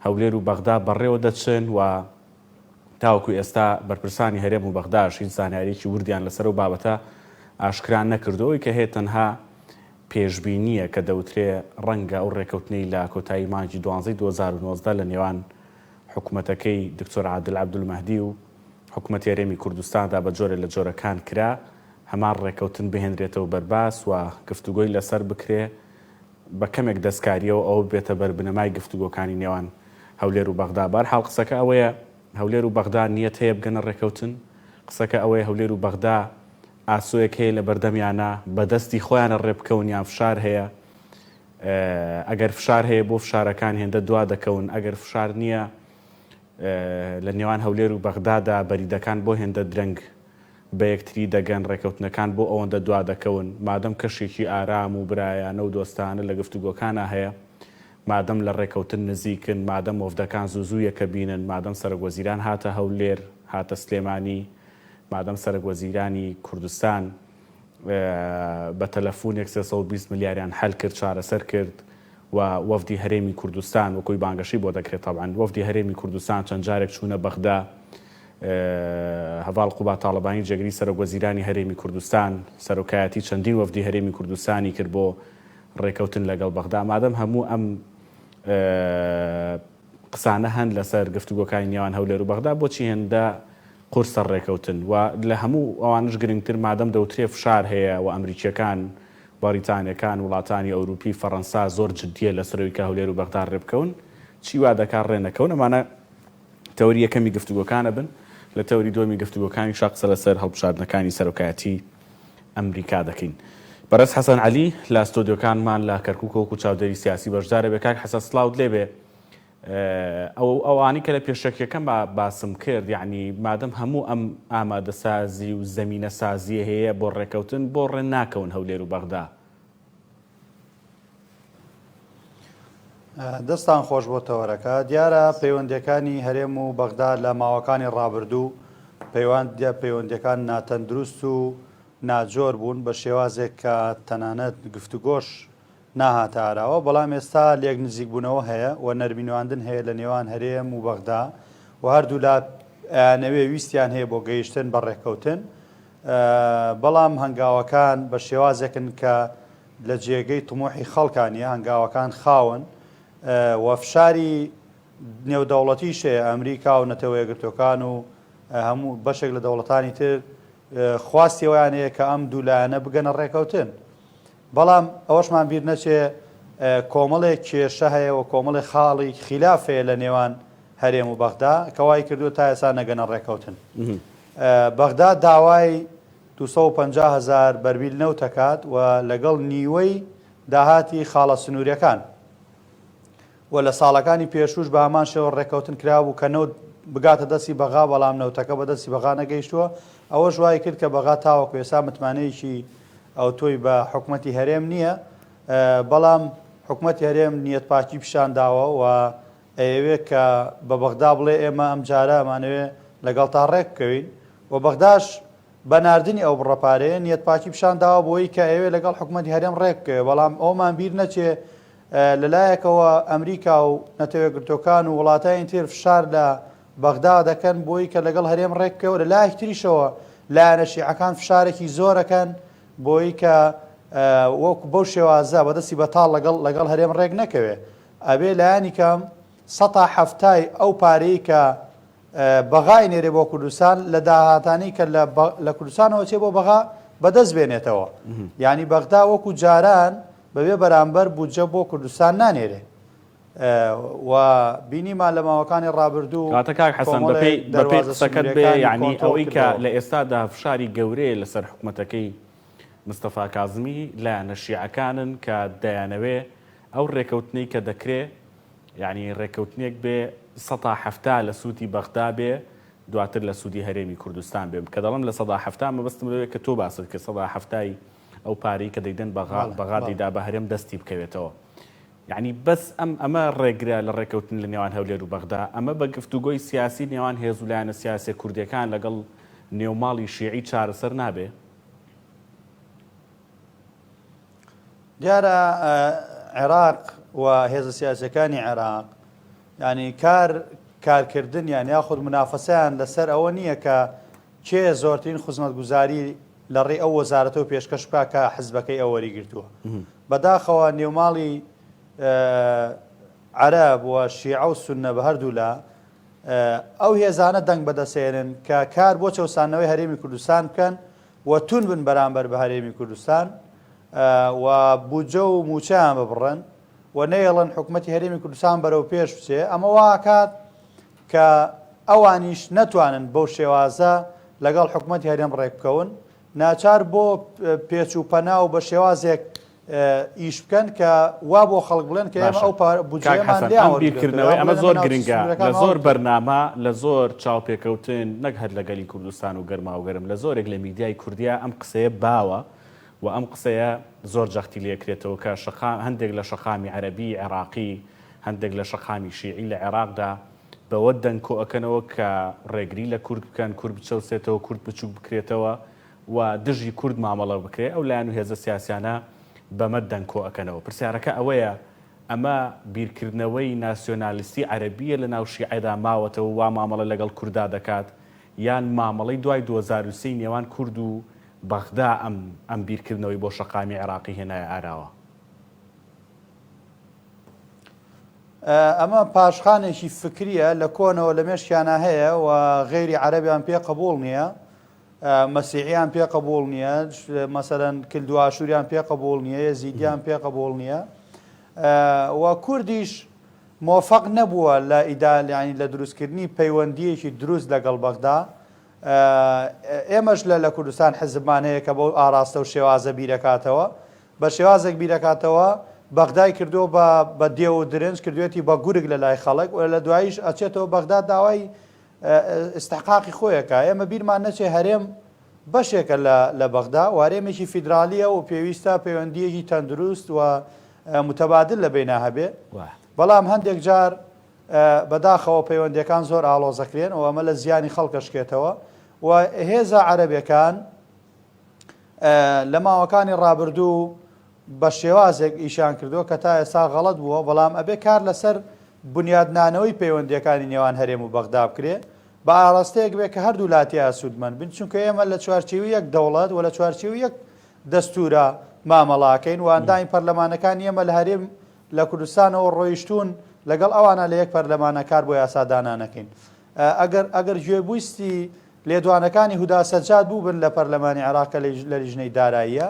هەولێر و بەغدا بەڕێوە دەچن و تاوەکو ئێستا بەرپرسانی هەرێم و بەغداش هیچ زانیاریی وردیان لەسەر و بابەتە ئاشکران نەکردەوەی کە هەیە تەنها پێشبینیە کە دەوترێ ڕەنگە ئەو ڕێکەوتنەی لە کۆتایی مانگی 2019 لە نێوان حکوومەتەکەی دکتۆر عادل عەبدولمەهدی و حکوومەتی هەرێمی کوردستاندا بە جۆرە لە جۆرەکان کرا هەمان ڕێکەوتن بهێنرێتەوە بەرباس و گفتوگۆی لەسەر بکرێ بە کەمێک دەستکاریەوە ئەو بێتە بەربنەمای گفتوگۆکانی نێوان هەولێر و بەغدا. بەرحاڵ قسەکە ئەوەیە هەولێر و بەغدا نیەت هەیە بگەنە ڕێکەوتن، قسەکە ئەوەیە هەولێر و بەغدا ئاسۆیەک هەیە لە بەردەمیانە بەدەستی خۆیانە ڕێبکەون یان فشار هەیە، ئەگەر فشار هەیە بۆ فشارەکان هێندە دوا دەکەون، ئەگەر فشار نییە لە نێوان هەولێر و بەغدادا بەریدەکان بۆ هێندە درەنگ بە یەکتری دەگەن، ڕێکەوتنەکان بۆ ئەوەندە دوا دەکەون. مادەم کەشێکی ئارام و برایانە و دۆستانە لە گفتوگۆکانە هەیە، مادەم لە ڕێکەوتن نزیکن، مادەم وەفدەکان زووزوویەکە بینن، مادەم سەرۆکوەزیران هاتە هەولێر هاتە سلێمانی، مادەم سەرۆکوەزیرانی کوردستان بە تەلەفۆنێک 320 ملیاریان هەل کرد، چارەسەر کرد و وەفدی هەرێمی کوردستان وەکوی بانگەشی بۆ دەکرێت تەبعاً وەفدی هەرێمی کوردستان چەند جارێک چوونە بەغدا، هەڤاڵ قوبا تاڵەبانی جێگری سەرۆکوەزیرانی هەرێمی کوردستان سەرۆکایەتی چەندین وەفدی هەرێمی کوردستانی کرد بۆ ڕێکەوتن لەگەڵ بەغدا. مادەم هەموو ئەم قسانە هەن لەسەر گفتوگۆکانی نێوان هەولێر و بەغدا بۆچی هێندە قورسە ڕێکەوتن و لە هەموو ئەوانش گرنگتر مادەم دەوترێ فشار هەیە و ئەمریکیەکان بەریتانیەکان وڵاتانی ئەوروپی فەڕەنسا زۆر جددیە لەسەرەوەی کە هەولێر و بەغدا ڕێبکەون، چی وا دەکات ڕێنەکەون. ئەمانە تەوری یەکەمی گفتوگۆکانە بن. لە تەوری دووەمی گفتوگۆکانی قسە لەسەر هەڵبژاردنەکانی سەرۆکایەتی ئەمریکا دەکەین. بەڕێز حەسەن عەلی لە ستۆدیۆکانمان لە کەرکووک وەکو چاودێری سیاسی بەشدارە بێ. کاک حەسەن سڵاوت لێبێ. ئەوانی کە لە پێشەکیەکەم باسم کرد، یعنی مادەم هەموو ئەم ئامادەسازی و زەمینە سازیە هەیە بۆ ڕێکەوتن، بۆ ڕێ ناکەون هەولێر و بەغدا. دەستان خۆش بۆ تەوەرەکە. دیارە پەیوەندیەکانی هەرێم و بەغدا لە ماوەکانی ڕابردوو پەیوەندیەکان ناتەندروست و ناجۆر بوون بە شێوازێک کە تەنانەت گفتوگۆش ناهاتە ئاراوە، بەڵام ئێستا لێک نزیک بوونەوە هەیە و نەرمینواندن هەیە لە نێوان هەرێم و بەغدا و هەردوو لا نەوێ ویستیان هەیە بۆ گەیشتن بە ڕێکەوتن، بەڵام هەنگاوەکان بە شێوازێکن کە لە جێگەی تمۆحی خەڵکانیە، هەنگاوەکان خاون و فشاری نێودەوڵەتیشەیە ئەمریکا و نەتەوە یەکگرتوەکان و هەموو بەشێک لە دەوڵەتانی تر خواستیەوەیان هەیە کە ئەم دوولایانە بگەنە ڕێکەوتن. بەڵام ئەوەشمان بیر نەچێ کۆمەڵێک کێشە هەیە و کۆمەڵی خاڵی خلافەیە لە نێوان هەرێم و بەغدا کەوای کردووە تا ئێستا نەگەنە ڕێکەوتن. بەغدا داوای 250,000 بەرمیل نەوت دەکات و لەگەڵ نیوەی داهاتی خاڵە سنووریەکان و لە ساڵەکانی پێشوش بە هەمان شێوە ڕێکەوتن کرابوو کە نەوت بگاتە دەستی بەغا، بەڵام نەوتەکە بە دەستی بەغا نەگەیشتووە. ئەوەش وای کرد کە بەغا تاوەکو ئێستا متمانەیەکی ئەو تۆی بە حکوومەتی هەرێم نییە، بەڵام حکوومەتی هەرێم نیەتپاکی پیشان داوە و ئەوێ کە بە بەغدا بڵێ ئێمە ئەم جارە ئەمانەوێ لەگەڵ تا ڕێک بکەوین و بەغداش بە ناردنی ئەو بڕەپارەیە نیەتپاکی پیشان داوە بۆی کە ئەوێ لەگەڵ حکوومەتی هەرێم ڕێک بکەوێ. بەڵام ئەومان بیر نەچێ لەلایەکەوە ئەمریکا و نەتەوە یەکگرتوەکان و وڵاتانی تر فشار لە بەغدا دەکەن بۆی کە لەگەڵ هەرێم ڕێک بکەوە، لەلایەک تریشەوە لایەنە شیعەکان فشارێکی زۆرەکەن بۆی کە وەکو بەو شێوازە بەدەستی بەتاڵ لەگەڵ هەرێم ڕێک نەکەوێ. ئەبێ لایەنی کەم 170 ئەو پارەی کە بەغای نێرێ بۆ کوردستان لە داهاتانی کە لە کوردستانەوە چێ بۆ بەغا بەدەست بێنێتەوە. یعنی بەغدا وەکو جاران بەبێ بەرامبەر بودجە بۆ کوردستان نانێرێ و بینیمان لە ماوەکانی ڕابردوو. کاتە کاک حەسەن بەپێی قسەکەت بێ، یعنی ئەوەی کە لە ئێستادا فشاری گەورەیە لەسەر حکوومەتەکەی مستەفا کاظمی لایەنە شیعەکانن کە دەیانەوێ ئەو ڕێکەوتنەی کە دەکرێ، یعنی ڕێکەوتنێک بێ 170 لە سوودی بەغدا بێ دواتر لە سوودی هەرێمی کوردستان بێ. کە دەڵم لە 170 مەبەستم لەوێ کە تۆ باست کە 170 ئەو پارەی کە دەیدەن بەغا دەیدا بە هەرێم دەستی بکەوێتەوە. یعنی بەس ئەمە ڕێگرا لە ڕێکەوتن لە نێوان هەولێر و بەغدا، ئەمە بە گفتوگۆی سیاسی نێوان هێز و لایەنە سیاسی کوردیەکان لەگەڵ نێوماڵی شیعی چارەسەر نابێ. دیارە عێراق و هێزە سیاسەکانی عێراق ینی کارکردن یان یاخود منافەسەیان لەسەر ئەوە نییە کە کێ زۆرترین خزمەتگوزاری لە ڕێ ئەو وەزارەتەوە پێشکەش بکە کە حزبەکەی ئەوە وەریگرتووە. بەداخەوە نێوماڵی عەرەب و شیعە و سوننە بە هەردوو لە ئەو هێزانە دەنگ بەدەسێنن کە کار بۆ چەوسانەوەی هەرێمی کوردستان بکەن و تون بن بەرامبەر بە هەرێمی کوردستان و بودجە و موچەیان ببڕن و نەیەڵن حکوومەتی هەرێمی کوردستان بەرەو پێش بچێ. ئەمە واکات کە ئەوانیش نەتوانن بەو شێوازە لەگەڵ حکوومەتی هەرێم ڕێک بکەون، ناچار بۆ پێچ و پەنا و بە شێوازێک ئیش بکەن کە وا بۆ خەڵک بڵێن کە ئێمە ئەو بودجەمان بیرکردنەوەی ئەمە زۆر گرنگە لە زۆر بەرنامە لە زۆر چاوپێکەوتن نەک هەر لەگەلی کوردستان و گەرما و گەرم لە زۆرێک لە میدیای کوردیا ئەم قسەیە باوە و ئەم قسەیە زۆر جەختی لێکرێتەوە کە هەندێک لە شەقامی عەرەبی عێراقی هەندێک لە شەقامی شیعی لە عێراقدا بەوە دەنگ کۆ ئەکەنەوە کە ڕێگری لە کورد بکەن، کورد بچەوسێتەوە، کورد بچووک بکرێتەوە و دژی کورد مامەڵە بکرێت. ئەو لایەن و هێزە سیاسیانە بەمە دەنگ کۆ ئەکەنەوە. پرسیارەکە ئەوەیە ئەمە بیرکردنەوەی ناسیۆنالیستی عەرەبیە لە ناو شیعەدا ماوەتەوە وا مامەڵە لەگەڵ کووردا دەکات یان مامەڵەی دوای 2023 نێوان کورد و بەغدا ئەم بیرکردنەوەی بۆ شەقامی عێراقی هێنایە ئاراوە؟ ئەمە پاشخانێکی فکریە لە کۆنەوە لە مێشکیانە هەیە و غێری عەرەبیان پێ قبوڵ نییە، مەسیحیان پێ قبوڵ نییە، مەسەلەن کلد و ئاشوریان پێ قبوڵ نییە، یەزیدیان پێ قبوڵ نییە و کوردیش مۆفەق نەبووە لە ئیدالیانی لە دروستکردنی پەیوەندیەکی دروست لەگەڵ بەغدا. ئێمەش لە کوردستان حزبمان هەیە کە بۆ ئاراستە و شێوازە بیرەکاتەوە، بە شێوازێک بیرەکاتەوە بەغدای کردو بە دێو و درنج کردوێتی بە گورگ لە لای خەڵک و لە دواییش ئەچێتەوە بەغدا داوای استحقاقی خۆیەکە. ئێمە بیرمان نەچێ هەرێم بەشێکە لە بەغدا و هەرێمێکی فیدرالیە و پێویستە پەیوەندیەکی تەندروست و متەبادل لە بینە هەبێ. بەڵام هەندێک جار بەداخەوە پەیوەندیەکان زۆر ئاڵۆزەکرێن و ئەمە لە زیانی خەڵکەشکێتەوە و هێزە عەرەبیەکان لە ماوەکانی ڕابردوو بە شێوازێک ئیشان کردووە کە تا ئێستا غەڵەت بووە، بەڵام ئەبێ کار لەسەر بنیادنانەوەی پەیوەندیەکانی نێوان هەرێم و بەغدا بکرێ بە ئاراستەیەک بێ کە هەردوو لاتیە سوودمەند بن، چونکە ئێمە لە چوارچێوی یەک دەوڵەت و لە چوارچێوی یەک دەستورە مامەڵاکەین و ئەندامی پەرلەمانەکانی ئێمە لە هەرێم لە کوردستانەوە ڕۆیشتون لەگەڵ ئەوانە لە یەک پەرلەمانە کار بۆ یاسادانانەکەین. ئەگەر گوێبوویستی لێدوانەکانی هودا سەجاد بوو بن لە پەرلەمانی عێراق لە لیژنەی داراییە،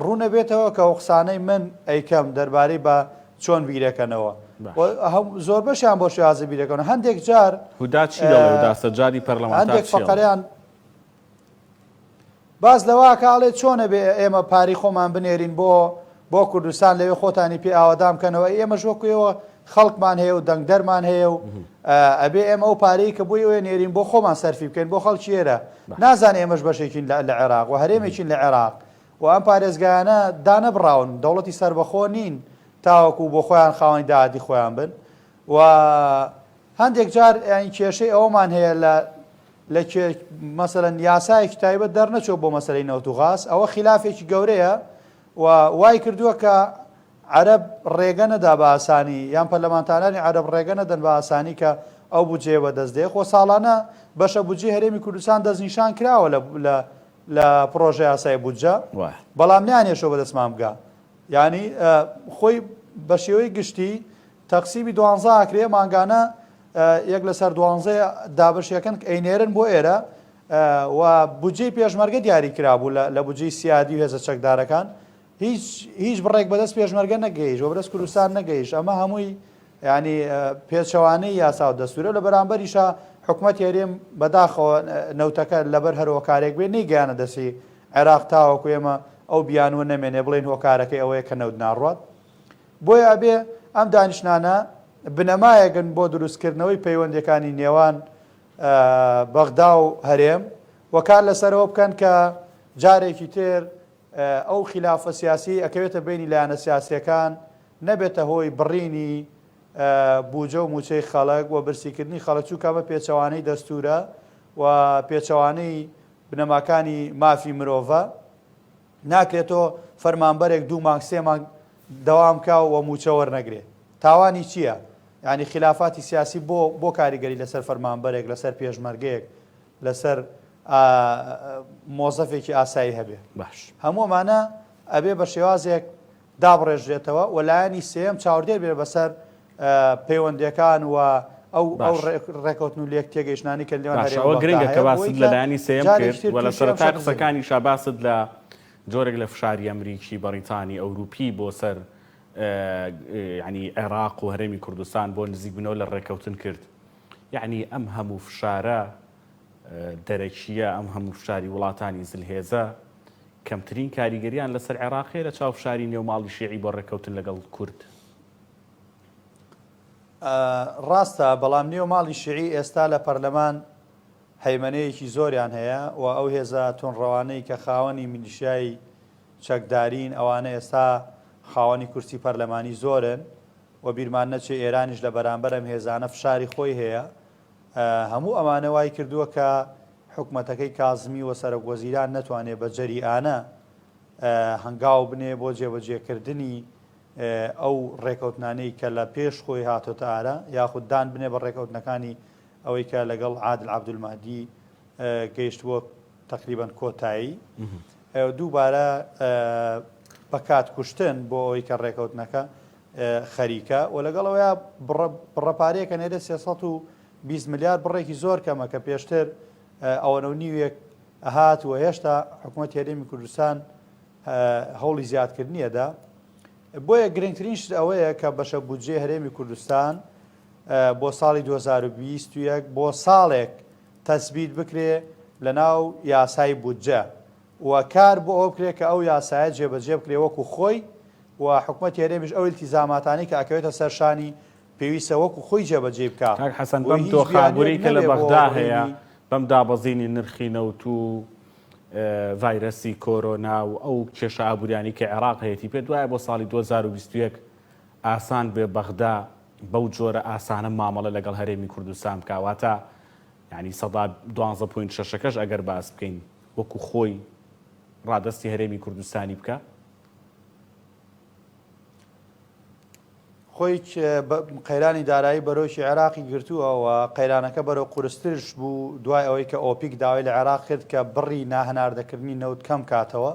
ڕوونە بێتەوە کە قسانەی من ئەیکەم دەربارەی بە چۆن بیرەکەنەوە زۆر بەشیان بۆ شێوازە بیرەکەن. هەندێک جار هودا چی دەڵێ هودا سەجادی پەرلەمانتار هەندێک فەقەریان باز لەوا کاڵێت چۆنە بێ ئێمە پاری خۆمان بنێرین بۆ کوردستان لەوێ خۆتانی پێ ئاوادام بکەنەوە، ئێمە ژۆکوێەوە خەڵکمان هەیە و دەنگدەرمان هەیە و ئەبێ ئێمە ئەو پارەی کە بۆی ئەوێ نێرین بۆ خۆمان سەرفی بکەین بۆ خەڵکی ئێرە نازانێ ئێمەش بەشێکین لە عێراق و هەرێمێکین لە عێراق و ئەم پارێزگایانە دانەبراون دەوڵەتی سربەخۆ نین تاوەکو بۆ خۆیان خاوەنی داهاتی خۆیان بن و هەندێک جار کێشەی ئەومان هەیە لە مەسەلەن یاسایەکی تایبەت دەرنەچۆ بۆ مەسەلەی نەوت و غاز، ئەوە خلافێکی گەورەیە و وای کردووە کە عەرەب ڕێگە نەدا بە ئاسانی یان پەرلەمانتارانی عەرەب ڕێگە نەدەن بە ئاسانی کە ئەو بودجێ بەدەستدێ خۆ ساڵانە بەشە بودجێ هەرێمی کوردستان دەستنیشان کراوە لە پرۆژە یاسای بودجە، بەڵام نیانێشەوە بەدەستمان بگا. یعنی خۆی بە شێوەی گشتی تەقسیمی 12 ئاکرێ مانگانە یەک لەسەر 12 دابەشیەکەن ئەینێرن بۆ ئێرە و بودجەی پێشمەرگە دیاری کرابوو لە بودجەی سیادی و هێزە چەکدارەکان هیچ بڕێک بەدەست پێشمەرگە نەگەیشت و بەدەست کوردستان نەگەیشت. ئەمە هەمووی ینی پێچەوانەی یاسا و دەستورە لە بەرامبەریشە حکوومەتی هەرێم بەداخەوە نەوتەکە لەبەر هەر هۆکارێک بێ نەیگەیانە دەسی عێراق تاوەکو ئێمە ئەو بیانوە نەمێنێ بڵێن هۆکارەکەی ئەوەیە کە نەوت ناڕوات. بۆیە ئەبێ ئەم دانیشتانە بنەمایەکن بۆ دروستکردنەوەی پەیوەندیەکانی نێوان بەغدا و هەرێم و کار لەسەرەوە بکەن کە جارێکی تر ئەو خلافە سیاسی ئەکەوێتە بینی لایەنە سیاسیەکان نەبێتە هۆی بڕینی بودجە و موچەی خەڵک و برسیکردنی خەڵک، چووکە ئەمە پێچەوانەی دەستورە و پێچەوانەی بنەماکانی مافی مرۆڤە ناکرێتەوە فەرمانبەرێک 2 مانگ 3 مانگ دەوام کا و موچە وەرنەگرێت. تاوانی چییە؟ ینی خلافاتی سیاسی بۆ کاریگەری لەسەر فەرمانبەرێک لەسەر پێشمەرگەیەک لەسەر مۆزەفێکی ئاسایی هەبێ باش هەموومانە ئەبێ بە شێوازێک دابڕێژرێتەوە و لایەنی سێم چاودێر بێ بەسەر پەیوەندیەکان و ئەو ڕێکەوتن و لێک تێگەیشتانی کە لێوان هەرێمە گرنگە کە باست لە لایەنی سێم کرد و لە سەرەتا قسەکانی شاباست لە جۆرێک لە فشاری ئەمریکی بەریتانی ئەوروپی بۆ سەر ینی عێراق و هەرێمی کوردستان بۆ نزیک بنەوە لە ڕێکەوتن کرد یعنی ئەم هەموو فشارە دەرەکیە ئەم هەموو فشاری وڵاتانی زلهێزە کەمترین کاریگەریان لەسەر عێراقی لە چاو فشاری نێوماڵی شیعی بۆ ڕێکەوتن لەگەڵ کورد ڕاستە بەڵام نێوماڵی شیعی ئێستا لە پەرلەمان هەیمەنەیەکی زۆریان هەیە و ئەو هێزە تۆنڕەوانەی کە خاوەنی میلیشیای چەکدارین ئەوانە ئێستا خاوەنی کورسی پەرلەمانی زۆرن و بیرمان نەچێ ئێرانیش لە بەرامبەر ئەم هێزانە فشاری خۆی هەیە هەموو ئەمانە وای کردووە کە حکومەتەکەی کازمی و سەرۆکوەزیران نەتوانێت بە جەریئانە هەنگاو بنێ بۆ جێبەجێکردنی ئەو ڕێکەوتنانەی کە لە پێش خۆی هاتۆتە ئارە یاخود دان بنێ بە ڕێکەوتنەکانی ئەوەی کە لەگەڵ عادل عەبدولمەهدی گەیشتووە تقریبان کۆتایی دووبارە بە کات کوشتن بۆ ئەوەی کە ڕێکەوتنەکە خەریکە و لەگەڵەوەیە بڕەپارەیەکە نێرە 320 ملیار بڕێکی زۆر کەمە کە پێشتر ئەوەنە و نیوێک هات و هێشتا حکوومەت هەرێمی کوردستان هەوڵی زیادکردنیەدا بۆیە گرنگترینش ئەوەیە کە بەشە بودجێ هەرێمی کوردستان بۆ ساڵی 2021 بۆ ساڵێک تەثبیت بکرێ لە ناو یاسای بودجە و کار بۆ ئەو بکرێت کە ئەو یاسایە جێبەجێ بکرێ وەکو خۆی و حکوومەت هەرێمیش ئەو التیزاماتانی کە ئەکەوێتە سەرشانی پێویستە وەکو خۆی جێبەجێ بکات حەسەن بەم دۆخابووری کە لە بەغدا هەیە بەم دابەزینی نرخی نەوت و ڤایرەسی کۆرۆنا و ئەو کێشە ئابووریانی کە عێراق هەیەی پێ دوایە بۆ ساڵی 2021 ئاسان بێ بەغدا بەو جۆرە ئاسانە مامەڵە لەگەڵ هەرێمی کوردستان بکواتە ینی 12.6ەکەش ئەگەر باس بکەین وەکو خۆی ڕادستی هەرێمی کوردستانی بکە خۆی قەیرانی دارایی بەرەوشی عێراقی گرتووەوە قەیرانەکە بەرەو قورسترش بوو دوای ئەوەی کە ئۆپیک داوای لە عێراق کرد کە بڕی ناهەناردەکردنی نەوت کەم کاتەوە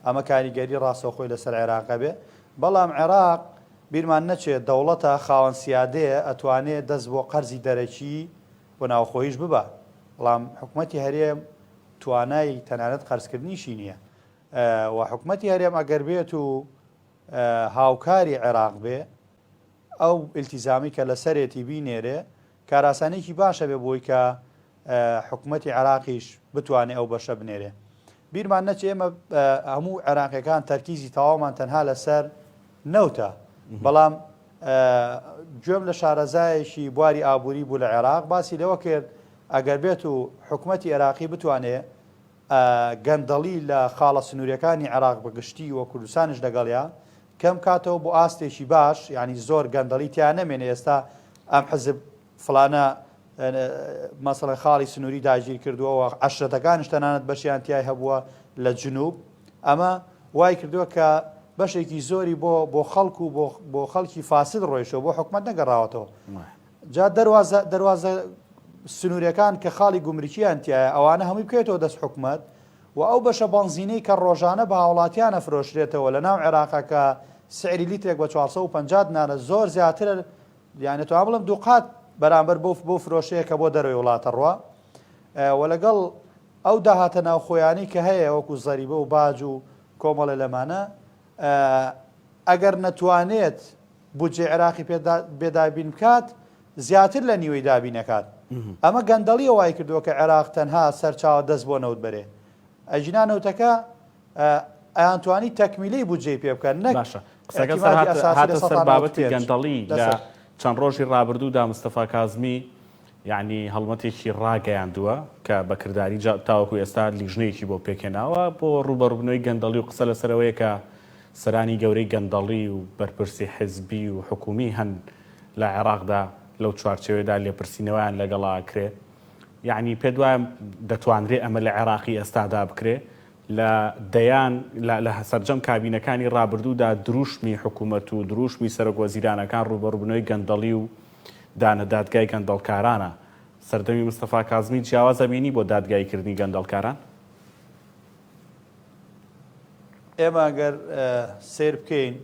ئەمە کاریگەری ڕاستەوخۆی لەسەر عێراقە بێ بەڵام عێراق بیرمان نەچێت دەوڵەتە خاوەن سیادەیە ئەتوانێت دەست بۆ قەرزی دەرەکی بۆ ناوخۆیش ببە بەڵام حکوومەتی هەرێم توانای تەنانەت قەرزکردنیشی نییە و حکوومەتی هەرێم ئەگەر بێت و هاوکاری عێراق بێ ئەو التیزامی کە لەسەرێتی بینێرێ کاراسانێکی باشە بێ بۆی کە حکوومەتی عێراقیش بتوانێت ئەو بەشە بنێرێ بیرمان نەچێ ئێمە هەموو عێراقیەکان تەرکیزی تەواومان تەنها لەسەر نەوتە بەڵام گوێم لە شارەزایەکی بواری ئابووری بوو لە عێراق باسی لەوە کرد ئەگەر بێت و حکوومەتی عێراقی بتوانێت گەندەڵی لە خاڵە سنووریەکانی عێراق بەگشتی و کوردستانش لەگەڵیا کەم کاتەوە بۆ ئاستێکی باش ینی زۆر گەندەڵی تیان نەمێنێ ئێستا ئەم حزب فلانە مەسەڵەن خاڵی سنووری داگیر کردووەوە عەشرەتەکانش تەنانەت بەشیان تیای هەبووە لە جنوب ئەمە وای کردووە کە بەشێکی زۆری بۆ خەڵک و بۆ خەڵکی فاسد ڕۆیشەوە بۆ حکومەت نەگەڕاوەتەوە جا دەواازە سنووریەکان کە خاڵی گومرکیان تایە ئەوانە هەمووی بکەوێتەوە دەست حکومەت و ئەو بەشە بەنزینەی کە ڕۆژانە بە هاوڵاتیانە فرۆشرێتەوە لە ناو عێراقا کە سعری لیترێک بە 450 نانە زۆر زیاترە یانە تو بڵم دوو قات بەرامبەر بۆ فرۆشەیە کە بۆ دەروی وڵاتە ڕوا و لەگەڵ ئەو داهاتە ناوخۆیانی کە هەیە وەکو زەریبە و باج و کۆمەڵە لەمانە ئەگەر نەتوانێت بودجێ عێراقی بێدابین بکات زیاتر لە نیوەی دابینەکات ئەمە گەندەڵی وای کردووە کە عێراق تەنها سەرچاوە دەست بۆ نەوت بەرێ ئەجینا نەوتەکە ئەیانتوانی تەکمیلەی بودجێی پێ بکەن باشە قسەکە هاتە سەر بابەتی گەندەڵی لە چەند ڕۆژی ڕابردوودا مستەفا کازمی یعنی هەڵمەتێکی ڕاگەیاندووە کە بەکردداری تاوەکو ئێستا لیژنەیەکی بۆ پێکێناوە بۆ ڕوبەڕبنەوەی گەندەڵی و قسە لەسەرەوەیە کە سەرانی گەورەی گەندەڵی و بەرپرسی حزبی و حکومی هەن لە عێراقدا لەو چوارچێوەدا لێپرسینەوەیان لەگەڵا کرێ یعنی پێ دوایە دەتوانرێ ئەمە لە عێراقی ئێستادا بکرێ لە دەیان لە سەرجەم کابینەکانی ڕابردوودا دروشمی حکوومەت و دروشمی سەرۆکوەزیرانەکان ڕوبەڕوبنەوەی گەندەڵی و دانە دادگای گەندەڵکارانە سەردەمی مستەفا کازمی جیاوازە بینی بۆ دادگایکردنی گەندەڵکاران؟ ئێمە ئەگەر سیر بکەین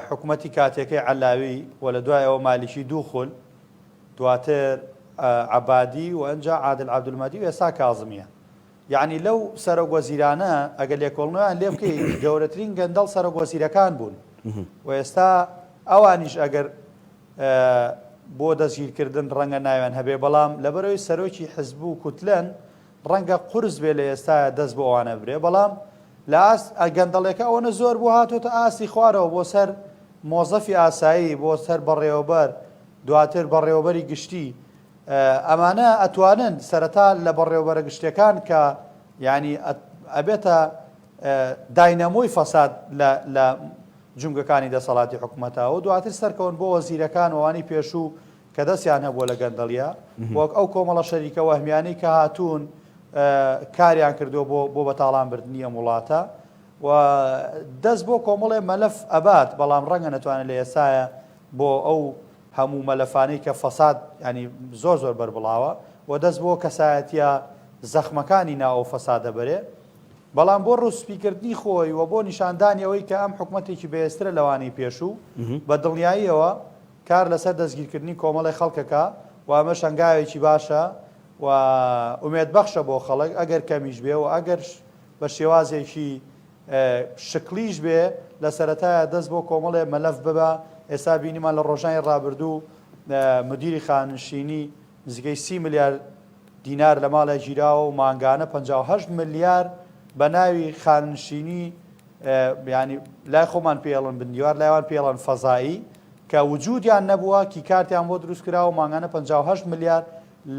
حکوومەتی کاتێکەی عەلاوی و لە دوای ئەوە مالیشی دووخۆل دواتر عەبادی و ئەنجا عادل عەبدولمەجید و ئێستا کازمیە. یعنی لەو سەرۆکوەزیرانە ئەگەر لێکۆڵنەوەیان لێ بکەیت گەورەترین گەندەڵ سەرۆکوەزیرەکان بوون و ئێستا ئەوانیش ئەگەر بۆ دەستگیرکردن ڕەنگە ناوێن هەبێ بەڵام لەبەرەوەی سەرۆکی حیزب و کوتلەن ڕەنگە قورس بێ لە ئێستاە دەست بۆ ئەوانە برێ بەڵام لە گەندەڵێکە ئەوەنە زۆر بوو هاتۆتە ئاستی خوارەوە بۆ سەر مۆزەفی ئاسایی بۆ سەر بەڕێوەبەر دواتر بەڕێوەبەری گشتی ئەمانە ئەتوانن سەرەتا لە بەڕێوەبەرە گشتەکان کە ینی ئەبێتە داینەمۆی فەساد لە جونگەکانی دەسەڵاتی حکوومەتەوە و دواتر سەرکەون بۆ وەزیرەکان وانی پێشوو کە دەستیان هەبووە لە گەندەڵیە وەک ئەو کۆمەڵە شەریکە وەهمیانەی کە هاتوون کاریان کردو بۆ بەتاڵانبردنی ئەم وڵاتە و دەست بۆ کۆمەڵێ مەلەف ئەبات بەڵام ڕەنگە نەتوانێت لە ئێسایە بۆ ئەو هەموو مەلەفانەی کە فەساد ینی زۆر زۆر بەربڵاوە و دەست بۆ کەسایەتیە زەخمەکانی ناو ئەو فەسادە بەرێ بەڵام بۆ ڕووسپیکردنی خۆی و بۆ نیشاندانی ئەوەی کە ئەم حکوومەتێکی بەهێزترە لەوانەی پێشوو بە دڵنیاییەوە کار لەسەر دەستگیرکردنی کۆمەڵی خەڵکەکە و ئەمە شەنگاوێکی باشە و ئومێدبەخشە بۆ خەڵک ئەگەر کەمیش بێ و ئەگەر بە شێوازێکی شکلیش بێ لە سەرەتایە دەست بۆ کۆمەڵێ مەلەف ببە. ئێستا بینیمان لە ڕۆژانی ڕابردوو مدیری خانشینی نزیکەی 30 ملیار دینار لە ماڵی گیراوە و مانگانە 58 ملیار بە ناوی خانشینی ینی لای خۆمان پێڵن بندیوار لایوان پێڵن فەزایی کە وجودیان نەبووە کی کارتیان بۆ دروست کراوە و مانگانە 58 ملیار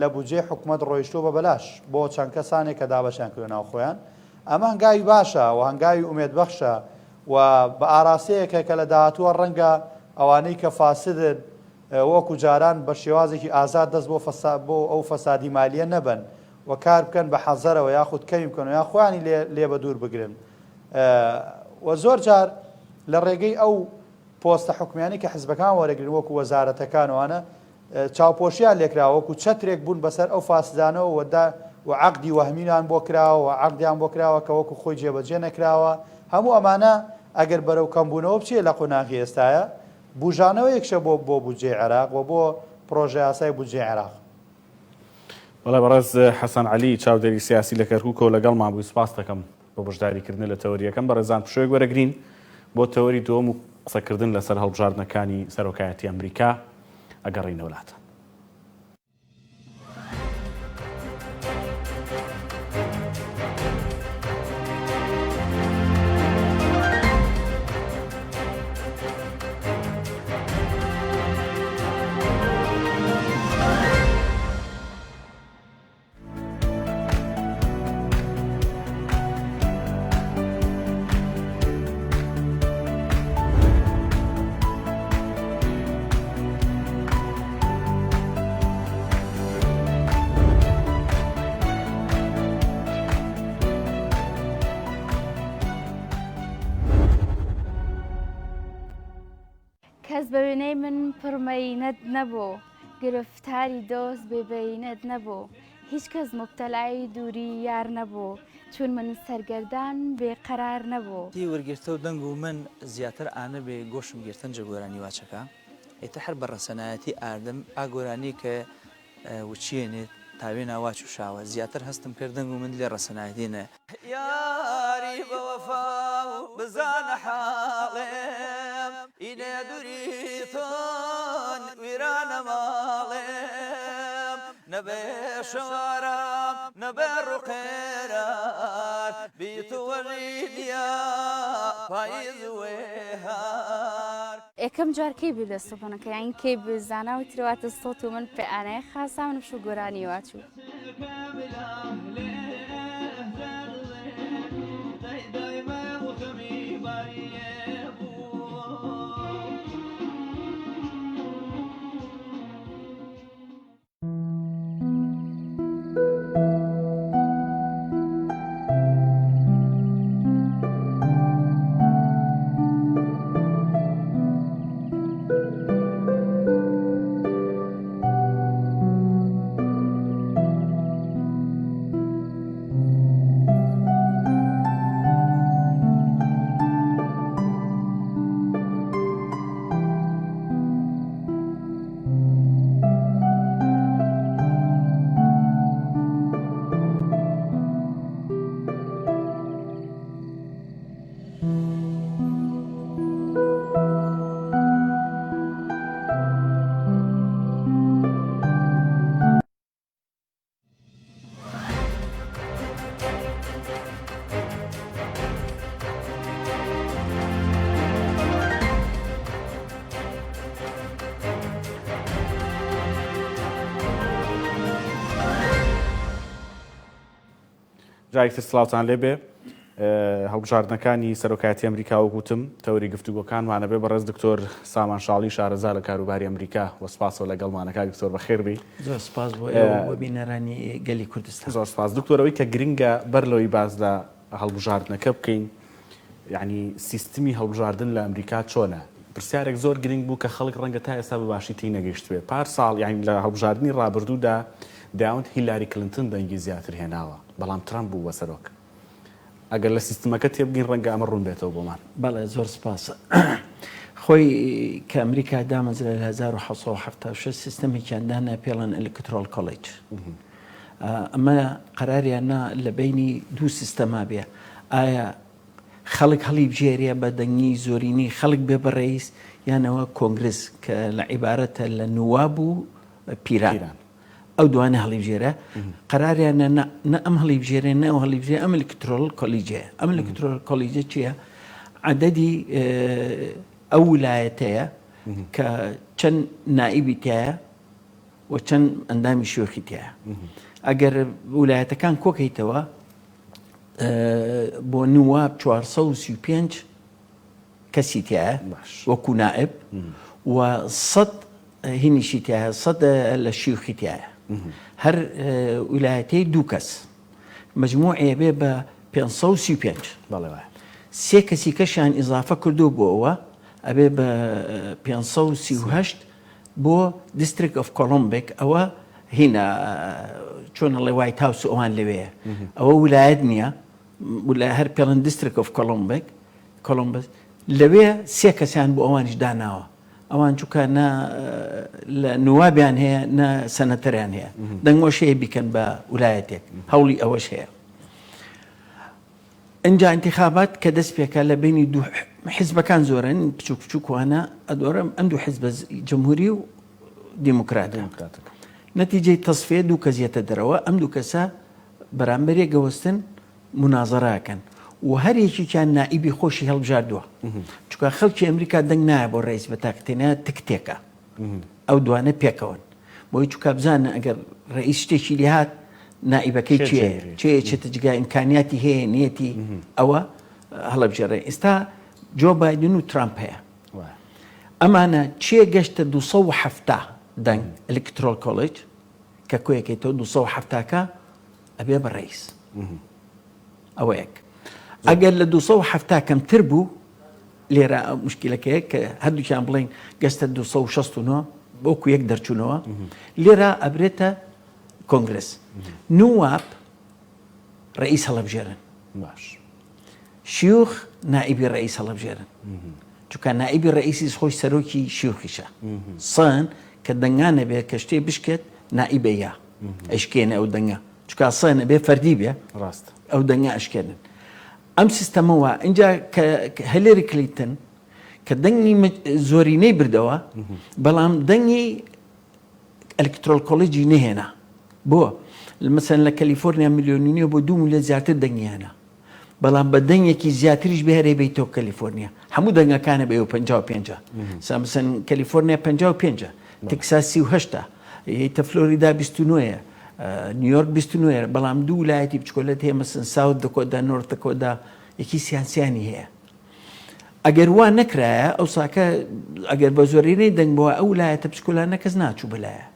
لە بودجێ حکوومەت ڕۆیشتۆ بە بەلاش بۆ چەند کەسانێک کە دابەشیان کردو ناو خۆیان. ئەمە هەنگاوی باشە و هەنگاوی ئومێدبەخشە و بە ئاراستەیەکە کە لە داهاتووە ڕەنگە ئەوانەی کە فاسدن وەکو جاران بە شێوازێکی ئازاد دەست بۆ ئەو فەسادی مالیە نەبن و کار بکەن بە حەزەرەوە یاخود کەمی بکەن و یا خۆیانی لێ بە دوور بگرن و زۆر جار لە ڕێگەی ئەو پۆستە حکومیانی کە حیزبەکان وەرەگرن وەکو وەزارەتەکانەوانە چاوپۆشیان لێکراوە وەکو چەترێک بوون بەسەر ئەو فاسدانەوە و عەقدی وەهمیان بۆ کراوە و عەقدیان بۆ کراوە کە وەکو خۆی جێبەجێ نەکراوە. هەموو ئەمانە ئەگەر بەرەو کەمبوونەوە بچێ لە قۆناغی ئێستایە بوژانەوە یەکشە بۆ بودجێ عێراق و بۆ پرۆژە یاسای بودجێ عێراق. وەڵا بەڕێز حەسەن عەلی چاودێری سیاسی لە کەرکووکەوە لەگەڵمان بووی سوپاس دەکەم بۆ بەشداریکردن لە تەوەریەکەم. بەڕێزان پشوویەک وەرەگرین بۆ تەوەری دووەم و قسەکردن لەسەر هەڵبژاردنەکانی سەرۆکایەتی ئەمریکا ئەگەڕینە وڵاتە. کەس بە وێنەی من پڕمەینەت نەبوو گرفتاری دۆست بێبەینەت نەبوو هیچ کەس مبتەلای دووری یار نەبوو چون من سەرگەردان بێقەرار نەبوو. تی وەرگرتە و دەنگ و من زیاتر ئانە بێ گۆشم گرتن جەگۆرانی واچەکە ئێتە هەر بە ڕەسەنایەتی ئاردم ئاگۆرانی کە وچیێنێت تاوێ ناواچ و شاوە زیاتر هەستم کردن و من لێ ڕەسەنایەتینە یاری بە وەفا و بزانە حاڵێم ئینێ دووری تۆن ویرانە ماڵێم نەبێ شەوارم نەبێ ڕوقێران بیتوەڕینیا پاییز وێهار. یەکەم جار کەی بوو دەستۆپەنەکە یان کەی بزاناوی ترەواتە سۆت و من پێ ئانەیە خاسا من بشو گۆرانی واچوو. جایکتر سلااوان لێبێ هەڵبژاردنەکانی سەرۆکایەتی ئەمریکا وەگوتم تەوری گفتوگۆکانمانە بێ بەڕێز دکتۆر سامان شاڵی شارەزا لە کاروباری ئەمریکا وەسپاسەوە لەگەڵمانەکە دکتۆر بەخێربی زۆر سپاس بۆ ئێوە بینەرانی گەلی کوردستان. زۆر سپاس دکتۆرەوەی کە گرنگە بەرلەوەی بازدا هەڵبژاردنەکە بکەین یعنی سیستمی هەڵبژاردن لە ئەمریکا چۆنە پرسیارێک زۆر گرنگ بوو کە خەڵک ڕەنگە تا ئێستا بەباشی تی نەگەیشتوێ پار ساڵ یعنی لە هەڵبژاردننی ڕابردوودا داوت هیلاری کلنتن دەنگی زیاتر هێناوە بەڵام ترامپ بوو بەسەرۆک ئەگەر لە سیستمەکە تێبگەین ڕەنگە ئەمە ڕوون بێتەوە بۆمان. بەڵێ زۆر سپاسە. خۆی کە ئەمریکا دامەزرا لە 1970 سیستەمێکیاندانە پێڵەن ئەلکترۆل کۆڵیج. ئەمە قەراریانە لە بینی دوو سیستەما بێ ئایا خەڵک هەڵی بژێریە بە دەنگی زۆرینی خەڵک بێ بە ڕێیس یانەوە کۆنگرس کە لە عیبارەتە لە نواب و پیران ئەو دوانە هەڵی بژێرە قەراریانە نە ئەم هەڵی بژێرە نە ئەو هەڵی بژێ ئەم ئەلکترۆل کۆلیجە ئەم ئەلکترۆل کۆلیجە چییە؟ عەدەدی ئەو ویلایەتەیە کە چەند نائیبی تایە و چەند ئەندامی شوێخی تایە ئەگەر ویلایەتەکان کۆکەیتەوە بۆ نواب 435 کەسی تایە وەکو نائب و 100 هینیشی تایە 100 لە شیوخی تایە هەر ویلایەتەی دوو کەس مەجموعێ بێ بە 535 سێ کەسی کەشیان ئیزافە کردو بۆ ئەوە ئەبێ بە 538 بۆ دیستریکت ئۆف کۆلۆمبێک ئەوە هینە چۆن ئەڵێ وایت هاوس ئەوان لەوەیە ئەوە ویلایەت نییە هەر پێڵەن دیستریکت ئۆف کۆلۆمبس لەوێ سێ کەسیان بۆ ئەوانش داناوە ئەوان چووکە لە نوابیان هەیە نە سەنەتەریان هەیە دەنگۆشەیە بیکەن بە ویلایەتێک هەوڵی ئەوەش هەیە. ئەنجا انتخابات کە دەست پێکە لە بینی دوو حیزبەکان زۆرن بچووک بچووکوانە ئەدۆرم ئەم دوو حیزبە جمهوری و دیموکراتە نەتیجەی تەصفیە دوو کەزیەتە دەرەوە ئەم دوو کەسە بەرامبەرێک گەوەستن منازەڕاکەن و هەرێکیان نائیبی خۆشی هەڵبژاردووە چونکە خەڵکی ئەمریکا دەنگ نایە بۆ ڕئیس بە تاکتێنە تکتێکە ئەو دوانە پێکەوەن بۆی چونکە بزانە ئەگەر ڕئیس شتێکی لێ هات نائیبەکەی چێ چێتە جگا ئیمکانیاتی هەیە نیەتی ئەوە هەڵەبژێڕێ ئێستا جۆ بایدن و ترامپ هەیە ئەمانە چێ گەشتە 270 دەنگ ئەلکترۆل کۆڵیج کە کۆیەکەیتەوە 270کە ئەبێ بە ڕئیس ئەوە یەک ئەگەر لە 270 کەمتر بوو لێرە مشکلەکەیە کە هەردووکیان بڵین گەستە 269 بۆکو یەک دەرچوونەوە لێرە ئەبرێتە کۆنگرس نواب ڕئیس هەڵەبژێرن باش شیوخ نائیبی ڕئیس هەڵەبژێرن چونکە نائیبی ڕئیسی خۆی سەرۆکی شیوخیشە سەن کە دەنگانە بێ کە شتێ بشکێت نائیبەیە ئەشکێنە ئەو دەنگە چونکە سەنە بێ فەردی بێ ڕاست ئەو دەنگە ئەشکێنن ئەم سیستەمەوە اینجا کە هەلێری کلیتن کە دەنگی زۆرینەی بردەوە بەڵام دەنگی ئەلکترۆل کۆڵیجی نهێنا بۆ مەسەن لە کەلیفۆرنیا میلیۆنی بۆ 2 میلیۆن زیاتر دەنگیانە بەڵام بە دەنگێکی زیاتریش بهێرێ بیتەوە کەلیفۆرنیا هەموو دەنگەکانە بێ 55 سامسن کەلیفۆرنیا 55 تکساس 38 یتە فلۆریدا 29 نیویۆرک 29 بەڵام دوو ویلایەتی بچکۆلەت هەیە مەسن ساوت دەکۆدا نۆرت دەکۆدا یەکی سیانسیانی هەیە ئەگەر وا نەکرایە ئەو ساکە ئەگەر بە زۆرینەی دەنگ بووە ئەو ویلایەتە بچکۆلانە کەس ناچوو بەلایە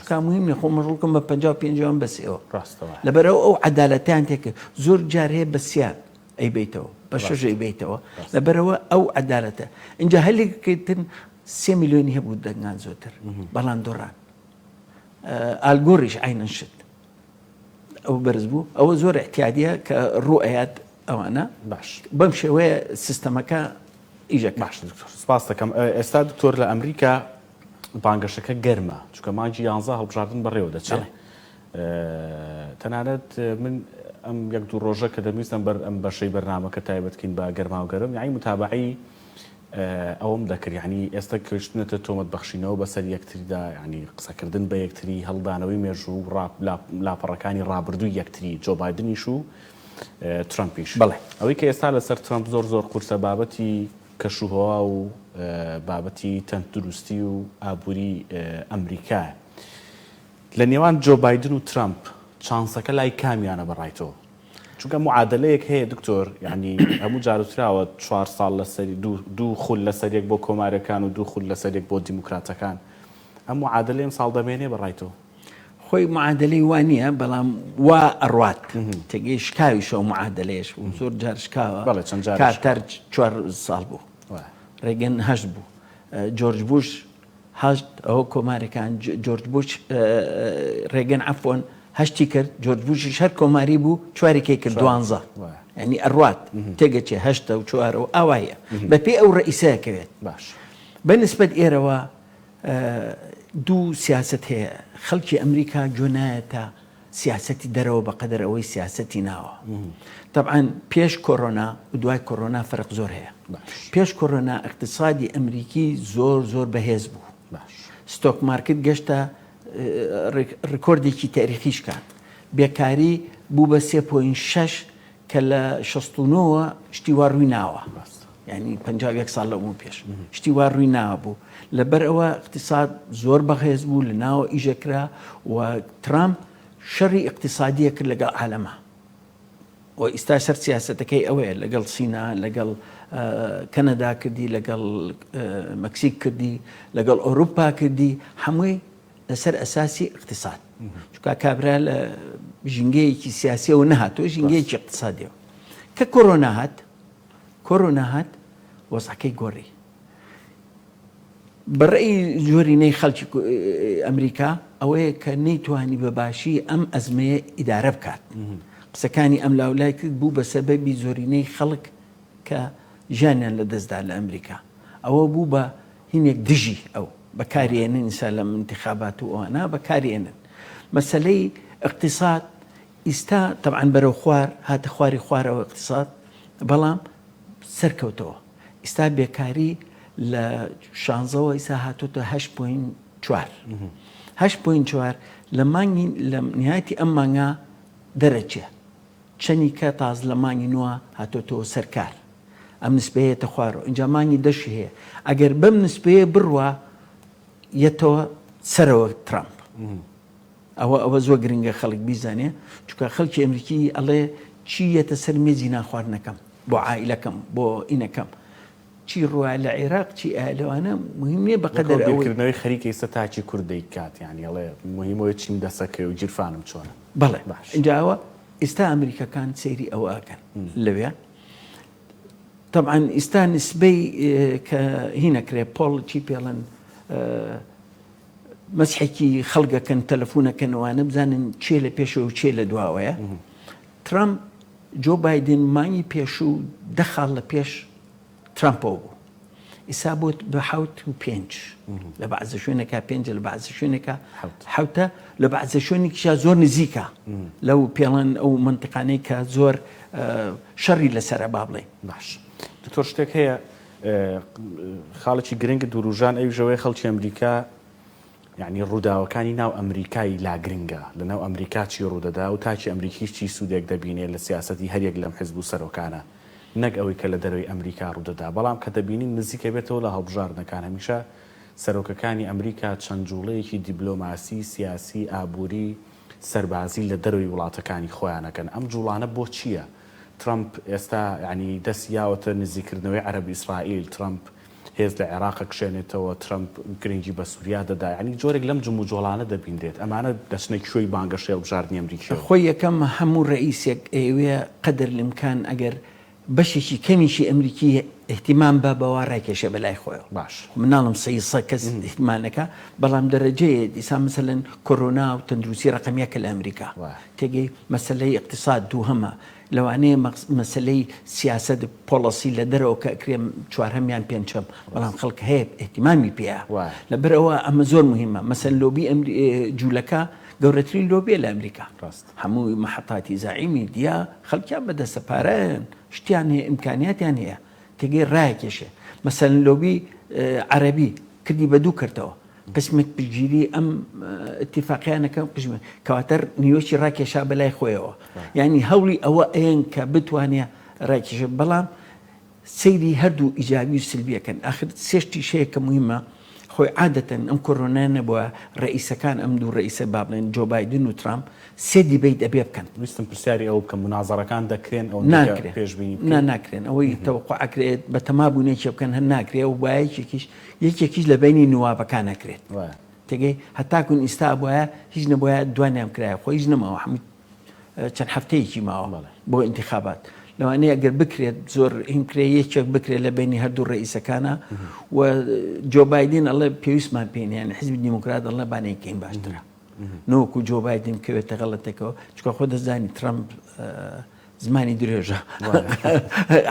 کامهم نیە خۆمەڕووکم بە 55 بەسەوە لەبەرەوە ئەو عەدالەتیان تێکە زۆر جار هەیە بە سیان ئەی بیتەوە بە شەژ ئەی بیتەوە لەبەرەوە ئەو عەدالەتە اینجا هەلێککەیتن 3 میلیۆنی هەبوو دەنگان زۆرتر بەڵام دۆڕان ئالگۆڕیش عینەن شت ئەو بەرز بوو ئەوە زۆر احتیادیە کە ڕوو ئەیات ئەوانە باش بەم شێوەیە سیستەمەکە ئیژەک باش سپاس دەکەم ئێستا دکتۆر لە ئەمریکا بانگەشەکە گەرمە چونکە مانگی 11 هەڵبژاردن بەڕێوە دەچێت تەنانەت من ئەم یەک دوو ڕۆژە کە دەمویستم بەر ئەم بەشەی بەرنامەکە تایبەتکەین بە گەرما و گەرم یعنی متابعی ئەوم دەکرد یعنی ئێستا کەشتنێتە تۆمەت بەخشینەوە بەسەر یەکتریدا ینی قسەکردن بە یەکتری هەڵدانەوەی مێژوو لاپەڕەکانی ڕابردووی یەکتری جۆ بایدنیش و ترامپیش بەڵێ ئەوەی کە ئێستا لەسەر ترامپ زۆر قورسە بابەتی کەشوهەوا و بابەتی تەندروستی و ئابووری ئەمریکا لە نێوان جۆ بایدن و ترامپ چانسەکە لای کامیانە بەڕایتەوە چونکە معادلەیەک هەیە دکتۆر یعنی هەموو جاروتراوە 4 ساڵ لەسەری دوو خول لەسەرێک بۆ کۆمارەکان و دوو خول لەسەرێک بۆ دیموکراتەکان ئەم معادلەیەم ساڵ دەمێنێ بەڕایتەوە خۆی معادلەی وانە بەڵام وا ئەڕوات تێگەی شکاوی شەو معادلەیەش بوو زۆر جار شکاوە کاتەر 4 ساڵ بوو ڕێگەن هەشت بوو جۆرج بوش هەشت ئەوە کۆمارەکان جۆرج بوش ڕێگەن عەفوەن هەشتی کرد جۆرج بوشیش هەر کۆماری بوو چوارێکی کرد 12 ینی ئەڕوات تێگەچێ هەشتە و چوارە و ئاوایە بەپێی ئەو ڕئیسەکەوێت باش بەنسبەت ئێرەوە دوو سیاست هەیە خەڵکی ئەمریکا جۆنایەتە سیاسەتی دەرەوە بەقەدەر ئەوەی سیاسەتی ناوە طبعاً پێش کۆڕۆنا و دوای کۆڕۆنا فەرق زۆر هەیە پێش کۆڕۆنا اقتصادی ئەمریکی زۆر بەهێز بوو ستۆک مارکت گەشتە ڕکۆردێکی تاریخیشکان بێکاری بوو بە 3.6 کە لە 69ەوە شتی وا ڕووی ناوە ینی 51 ساڵ لەمو پێش شتی وا ڕووی ناوە بوو لەبەر ئەوە اقتصاد زۆر بەهێز بوو لە ناوە ئیژەکرا و ترامپ شەڕی اقتصادیە کرد لەگەڵ عالەمە و ئێستا سەر سیاسەتەکەی ئەوەیە لەگەڵ سینا لەگەڵ کەنەدا کردی لەگەڵ مەکسیک کردی لەگەڵ ئەوروپا کردی هەمووی لەسەر ئەساسی اقتصاد چونکە کابرا لە ژینگەیەکی سیاسیەوە نەهاتۆ ژینگەیەکی اقتصادیەوە کە کۆڕۆنا هات وەزعەکەی گۆڕی بەڕێی زۆرینەی خەڵکی ئەمریکا ئەوەیە کە نەیتوانی بەباشی ئەم ئەزمەیە ئیدارە بکات قسەکانی ئەم لاولای کرد بوو بە سەبەبی زۆرینەی خەڵک کە ژیانیان لە دەستدا لە ئەمریکا ئەوە بوو بە هینێک دژی ئەو بەکارێنن ئینسا لە انتخابات و ئەوانە بەکارێنن مەسەلەی اقتصاد ئیستا طبعاً بەرەو خوار هاتە خواری خوارەوە اقتصاد بەڵام سەرکەوتەوە ئیستا بێکاری لە 16ەوە ئیسا هاتۆتە 8.4 لە مانگی لە نهایەتی ئەم مانگا دەرەچێ چەنی کە تاز لە مانگی نووە هاتۆتەوە سەرکار ئەم نسبەیەتە خوارەوە اینجا مانگی دەشی هەیە ئەگەر بەم نسبەیە بڕوە یەتەوە سەرەوە ترامپ ئەوە زۆر گرنگە خەڵک بیزانێ چونکە خەڵکی ئەمریکی ئەڵێ چی یەتە سەر مێزی ناخواردنەکەم بۆ عائیلەکەم بۆ ئینەکەم چی ڕوە لە عێراق چی ئالەوانە مهم نییە بەقەدەر ئەوکردنەوەی خەریکە ئێستا تاچی کوردەی کات یانی ئەڵێ مهمەوەی چیم دەسەکەی و جیرفانم چۆنە بەڵێ اینجاوە ئێستا ئەمریکەکان سەیری ئەوە ئەکەن لەوێ طبعاً ئێستا نسبەی کە هینەکرێ پۆڵ چی پێڵن مەسحێکی خەڵگەکەن تەلەفۆنەکەنەوانە بزانن چێ لە پێشەوە و چێ لە دواوەیە ترامپ جۆ بایدن مانگی پێشوو 10 خاڵ لە پێش ترامپەوە بوو ئیسا بۆت بە 7.5 لە بەعزە شوێنێکا 5 لە بەعزە شوێنێکا 7 لە بەعزە شوێنێکیشا زۆر نزیکە لەو پێڵەن ئەو منتیقانەی کە زۆر شەڕی لەسەرە با بڵێ باش دکتۆر شتێک هەیە خاڵێکی گرنگ دووروژان ئەوژەوەی خەڵکی ئەمریکا یعنی ڕووداوەکانی ناو ئەمریکای لاگرنگە لە ناو ئەمریکا چی ڕوودەدا و تاچی ئەمریکیش چی سوودێک دەبینێت لە سیاسەتی هەرێک لەم حزب و سەرۆکانە نەک ئەوەی کە لە دەروی ئەمریکا ڕوودەدا بەڵام کە دەبینین نزیکە بێتەوە لە هەڵبژاردنەکان هەمیشە سەرۆکەکانی ئەمریکا چەند جوڵەیەکی دیبلۆماسی سیاسی ئابووری سەربازی لە دەروی وڵاتەکانی خۆیانەکەن ئەم جوڵانە بۆ چییە؟ ترامپ ئێستا ینی دەستیاوەتە نزیکردنەوەی عەرەبی ئیسرائیل ترامپ هێز لە عێراق کشێنێتەوە ترامپ گرنگی بە سووریا دەدا ینی جۆرێک لەم جمو جۆڵانە دەبیندێت ئەمانە دەچنێک شوێی بانگە شێڵبژاردننی ئەمریکی خۆی یەکەم هەموو ڕئیسێک ئێوێ قەدر لەمکان ئەگەر بەشێکی کەمیشی ئەمریکی احتیمام بە بەوا ڕاکێشە بەلای خۆیەوە باش مناڵم سە کەس احتیمانەکە بەڵام دەرەجەیە دیسا مەسەلەن کۆرۆنا و تەندروستی ڕقمیەکە لە ئەمریکا تێگەی مەسلەی اقتصاد دوو هەمە لەوانەیە مەسلەی سیاسەت پۆڵسی لە دەرەوە کە ئەکرێم چوارهەمیان پێنجەم بەڵام خەڵک هەیە احتیمامی پێە لەبەرەوە ئەمە زۆر مهمە مەسەن لۆبی جوولەکە گەورەترین لۆبیە لە ئەمریکا هەمووی مەحەتاتی زعیمی دیا خەڵکیان بەدەستە پارەیان شتیان هەیە ئیمکانیاتیان هەیە تێگەی ڕایەکێشێ مەسەن لۆبی عەرەبی کردی بە دوو کردەوە قسمێک پشگیری ئەم اتفاقیانەکە قژمە کەواتەر نیوەشی ڕاکێشا بەلای خۆیەوە یعنی هەوڵی ئەوە ئەیەن کە بتوانێ ڕاکێشە بەڵام سەیری هەردوو ئیجابی و سلبیەکەن ئاخر سێشتی شەیە کە مهمە خۆی عادەتەن ئەم کۆرۆنانە بووە ڕئیسەکان ئەم دوو ڕئیسە با بڵێن جۆ بایدن و ترامپ سێ دیبیت ئەبێ بکەن ویستم پرسیاری ئەو بکەم منازەڕەکان دەکرێن ئەو ناکرێن پێشبینی ناکرێن ئەوەی تەوقعکرێت بە تەمابوونێکی بکەن هەر ناکرێت و یەکێکیش لە بینی نوابەکان نەکرێت تێگەی هەتاکوون ئیستا بواە هیچ نەبواە دوانیان کرایە خۆی هیچ نەماوە هەموو چەند هەفتەیەکی ماوە بۆ ئینتیخابات لەوانەیە ئەگەر بکرێت زۆر هینکرێ یەکێک بکرێت لە بینی هەردوو ڕئیسەکانە و جۆ بایدن ئەڵێ پێویستمان پێێنیان حزبی دیموکرات ئەڵێ بانەیەکەین باشترە نەوەکو جۆ بایدن کەوێتە غەڵەتێکەوە چکە خۆ دەزانی ترامپ زمانی درێژە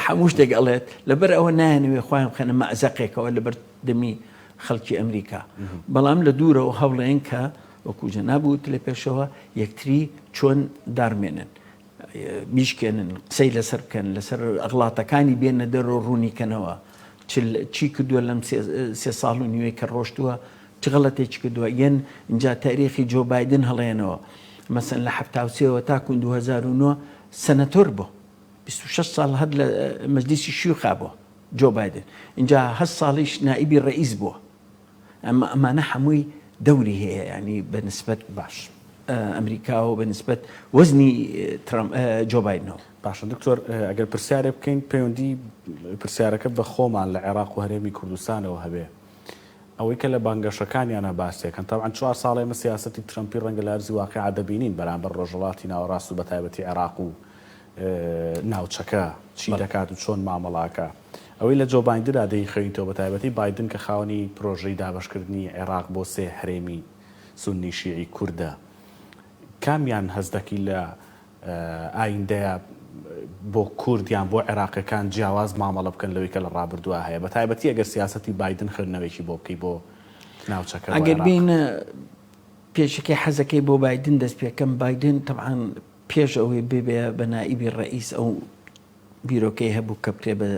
هەموو شتێک ئەڵێت لەبەر ئەوە نایانوێ خۆیان بخەنە مەعزەقێکەوە لەبەر دەمی خەڵکی ئەمریکا بەڵام لە دوورەوە هەوڵێن کە وەکو جەنابوت لە پێشەوە یەکتری چۆن دارمێنن بیشکێنن قسەی لەسەر بکەن لەسەر ئەغڵاتەکانی بێنە دەرۆ ڕوونیکەنەوە چی کردووە لەم سێ ساڵ و نیوەی کە ڕۆشتووە چ غەڵەتێکی کردووە یەن اینجا تاریخی جۆ بایدن هەڵێنەوە مەسەن لە 1970 تاکو 2009 سەنەتۆر بوو 26 ساڵ هەر لە مەجلیسی شیوخا بووە جۆ بایدن اینجا 8 ساڵیش نائیبی ڕئیس بووە ئەمانە هەمووی دەوری هەیە ینی بەنسبەت باش ئەمریکا و بەنسبەت وەزنی جۆ بایدنەوە باشە دکتۆر ئەگەر پرسیارێ بکەین پەیوەندی پرسیارەکە بە خۆمان لە عێراق و هەرێمی کوردستانەوە هەبێ ئەوەی کە لە بانگەشەکانیانە باسیەکەن تاوان 4 ساڵ ئێمە سیاسەتی ترەمپی ڕەنگە لە ئەرزی واقعا دەبینین بەرامبەر ڕۆژهەڵاتی ناوەڕاست و بەتایبەتی عێراق و ناوچەکە چی دەکات و چۆن مامەڵاکە ئەوەی لە جۆ بایدندا دەیخەوینەوە بەتایبەتی بایدن کە خاوەنی پرۆژەی دابەشکردنی عێراق بۆ سێ هەرێمی سونی شیعی کووردە کامیان هەزدەکی لە ئایندەیە بۆ کوردیان بۆ عێراقەکان جیاواز مامەڵە بکەن لەوەی کە لە ڕابردووە هەیە بەتایبەتی ئەگەر سیاسەتی بایدن خوێندنەوەیکی بۆ بکەی بۆ ناوچەکە ئەگەر بینە پێشەکەی حەزەکەی بۆ بایدن دەست پێکەم بایدن طبعاً پێش ئەوەی ببێ بە نائیبی ڕئیس ئەو بیرۆکەی هەبوو کە بکرێ بە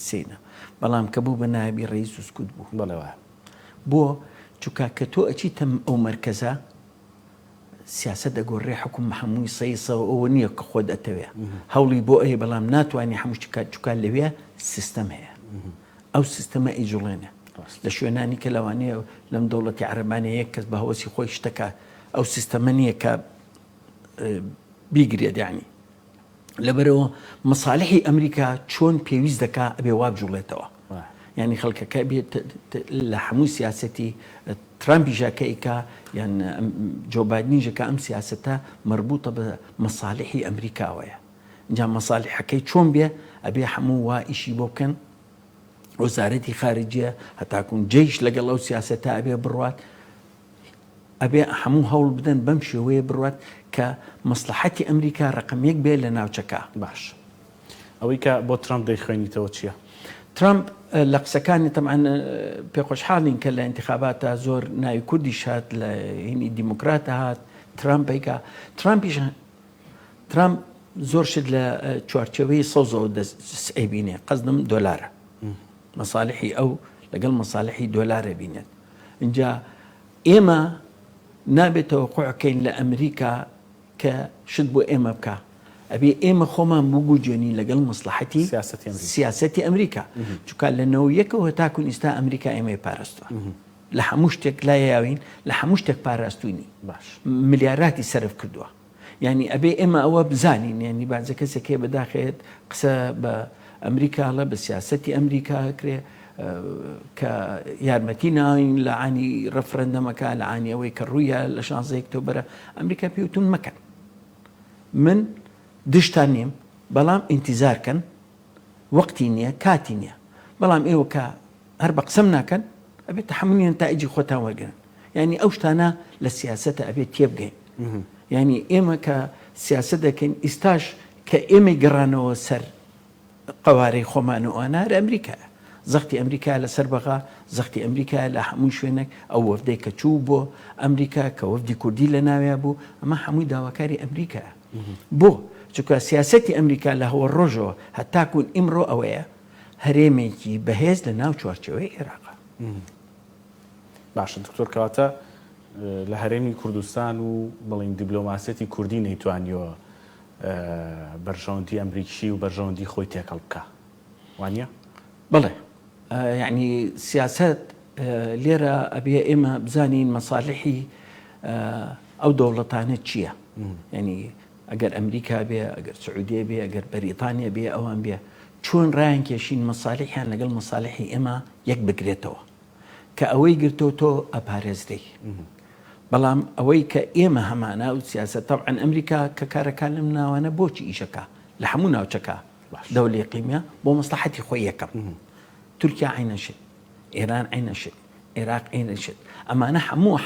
سێنە بەڵام کە بوو بە نائیبی ڕئیس و سکوت بوو بەڵێوە بۆ چونکە کە تۆ ئەچیتە ئەو مەرکەزە سیاست دەگۆڕێ حکوم هەمووی سەیسەوە ئەوە نییە کە خۆت ئەتەوێ هەوڵی بۆ ئەی بەڵام ناتوانانی هەموو چکات لەوێ سیستەم هەیە ئەو سیستەمە ئیجوڵێنە لە شوێنانی کە لەوانەیە لەم دەوڵەتی عەرەبانە یەک کەس بە هەوەسی خۆی شتەکە ئەو سیستەمە نییە کە بیگرێت یانی لەبەرەوە مەساڵحی ئەمریکا چۆن پێویست دەکا ئەبێ وا بجوڵێتەوە ینی خەڵکەکە بێت لە هەموو سیاسەتی ترامپی ژاکەیکا یان جۆ بایدنی ژەکە ئەم سیاسەتە مربوطە بە مەساڵحی ئەمریکاوەیە اینجا مەساڵحەکەی چۆن بێ ئەبێ هەموو وا ئیشی بۆ بکەن وەزارەتی خارجیە هەتاکوون جێیش لەگەڵ ئەو سیاسەتە ئەبێ بڕوات ئەبێ هەموو هەوڵ بدەن بەم شێوەیە بڕوات کە مەسلحەتی ئەمریکا ڕقم یەک بێ لە ناوچەکە باش ئەوەی کە بۆ ترامپ دەیخوێنیتەوە چییە؟ ترامپ لە قسەکانی تەمان پێخۆشحاڵین کە لە انتخاباتە زۆر ناوی کوردیش هات لە هینی دیموکراتە هات ترامپیکا ترامپ زۆر شت لە چوارچەوەی سەوزەوە دەست ئەیبینێ قەزدم دۆلارە مەساڵحی ئەو لەگەڵ مەساڵحی دۆلارە بینێت اینجا ئێمە نابێتەوە قوعکەین لە ئەمریکا کە شت بۆ ئێمە بکە ئەبێ ئێمە خۆمان بگوجێنی لەگەڵ مەسلحەتی سیاسەتی ئەمریکا چونکە لەنەوە یەکەوە تاکوون ئێستا ئەمریکا ئێمەی پاراستووە لە هەموو شتێک لایاوین لە هەموو شتێک پاراستوینی باش ملیاراتی سەرف کردووە یعنی ئەبێ ئێمە ئەوە بزانین یعنی بازە کەسێکێ بەداخێت قسە بە ئەمریکاڵە بە سیاسەتی ئەمریکا کرێ کە یارمەتی ناوین لە عانی ڕەفرەندەمەکە لە عانی ئەوەی کە ڕوویە لە 16 ئۆکتۆبەرە ئەمریکا پێوتون مەکەن من دشتان نیم بەڵام ئینتیزارکەن وەقتی نییە کاتی نییە بەڵام ئێوە کە هەر بە قسەم ناکەن ئەبێت تەحملی نتائجی خۆتان وەرگرن یعنی ئەو شتانە لە سیاسەتە ئەبێت تێبگەین یعنی ئێمە کە سیاسەت دەکەین ئیستاش کە ئێمە گەڕانەوە سەر قوارەی خۆمانەوەوانە هەر ئەمریکا زەختی ئەمریکا لە سەر بەغا زەختی ئەمریکا لە هەموو شوێنێک ئەو وەفدەی کە چوو بۆ ئەمریکا کە وەفدی کوردی لە ناویا بوو ئەمە هەمووی داواکاری ئەمریکا بۆ چونکە سیاسەتی ئەمریکا لە هەوە ڕۆژەوە هەتاکوون ئیمڕۆ ئەوەیە هەرێمێکی بەهێز لە ناو چوارچەوەی عێراقا باشە دکتۆر کەواتە لە هەرێمی کوردستان و بڵین دیبلۆماسیەتی کوردی نەیتوانیەوە بەرژەوەندی ئەمریکی و بەرژەوەندی خۆی تێکەڵ بکە وانە؟ بڵێ یعنی سیاست لێرە ئەبێ ئێمە بزانین مەساڵحی ئەو دەوڵەتانە چییە؟ ینی ئەگەر ئەمریکا بێ، ئەگەر سعودێ بێ، ئەگەر بەریتانیا بێ، ئەوان بێ چۆن ڕایان کێشین مەساڵحیان لەگەڵ مەساڵحی ئێمە یەک بگرێتەوە کە ئەوەی گرتەوە تۆ ئەپارێزدەی. بەڵام ئەوەی کە ئێمە هەمانە و سیاسەت طبعاً ئەمریکا کە کارەکان لەم ناوانە بۆچی ئیشەکە لە هەموو ناوچەکە دەوڵی قیمە بۆ مەسلحەتی خۆی یەکەم. تورکیا عینەشت، ئێران عینەشت، عێراق عینەشت، ئەمانە هەموو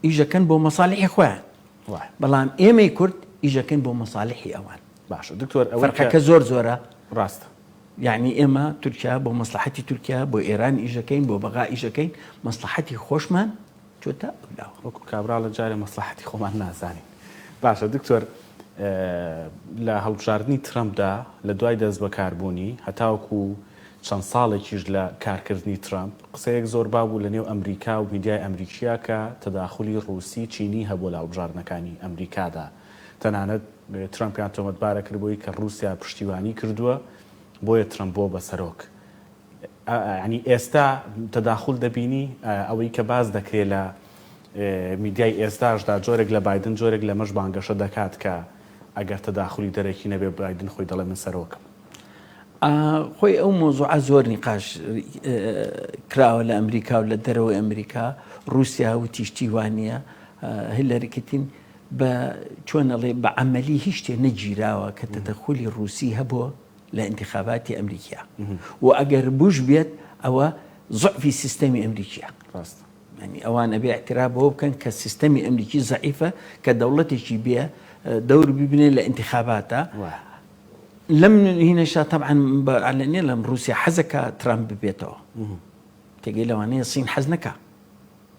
ئیژەکەن بۆ مەساڵحی خۆیان. بەڵام ئێمەی کورد ئیژەکەن بۆ مەساڵحی ئەوان. باشە دکتۆر فەرقەکە زۆر زۆرە. ڕاستە. یعنی ئێمە تورکیا بۆ مەسلحەتی تورکیا، بۆ ئێران ئیژەکەین، بۆ بەغا ئیژەکەین، مەسلحەتی خۆشمان چۆتە ئەولاوە. وەکو کابرا لە جارێ مەسلحەتی خۆمان نازانین. باشە دکتۆر لە هەڵبژاردننی ترەمپدا لە دوای دەست بەکاربوونی هەتاوەکو چەند ساڵێکیش لە کارکردنی ترامپ قسەیەک زۆر بابوو لە نێو ئەمریکا و میدیای ئەمریکیا کە تەداخلی ڕووسی چینی هەبوو لە هەڵبژاردنەکانی ئەمریکادا. تەنانەت ترامپیان تۆمەتبارە کردبووی کە رووسیا پشتیوانی کردووە بۆیە ترامپ بۆ بە سەرۆک. ینی ئێستا تەداخل دەبینی ئەوەی کە باز دەکرێت لە میدیای ئێستاشدا جۆرێک لە بایدن جۆرێک لە مەش بانگەشە دەکات کە ئەگەر تەداخلی دەرەکی نەبێ بایدن خۆی دەڵێ من سەرۆکم. خۆی ئەو مۆزوعە زۆر نیقاش کراوە لە ئەمریکا و لە دەرەوەی ئەمریکا. رووسیا و تیشتیوانیە هیلاری کلینتن بە چۆنەڵێ بە عەمەلی هیچ شتێ نەگیراوە کە تەدەخلی رووسی هەبووە لە انتخاباتی ئەمریکا و ئەگەر بوش بێت ئەوە ضعفی سیستەمی ئەمریکیە. ینی ئەوان ئەبێ اعتراف بەوە بکەن کە سیستەمی ئەمریکی ضعیفە کە دەوڵەتێکی بێ دەور ببنێ لە انتخاباتە. لەم هینەشا طبعاً بەعلەنیە لەم رووسیا حەزەکە ترامپ ببێتەوە. تێگەی لەوانەیە سین حەز نەکا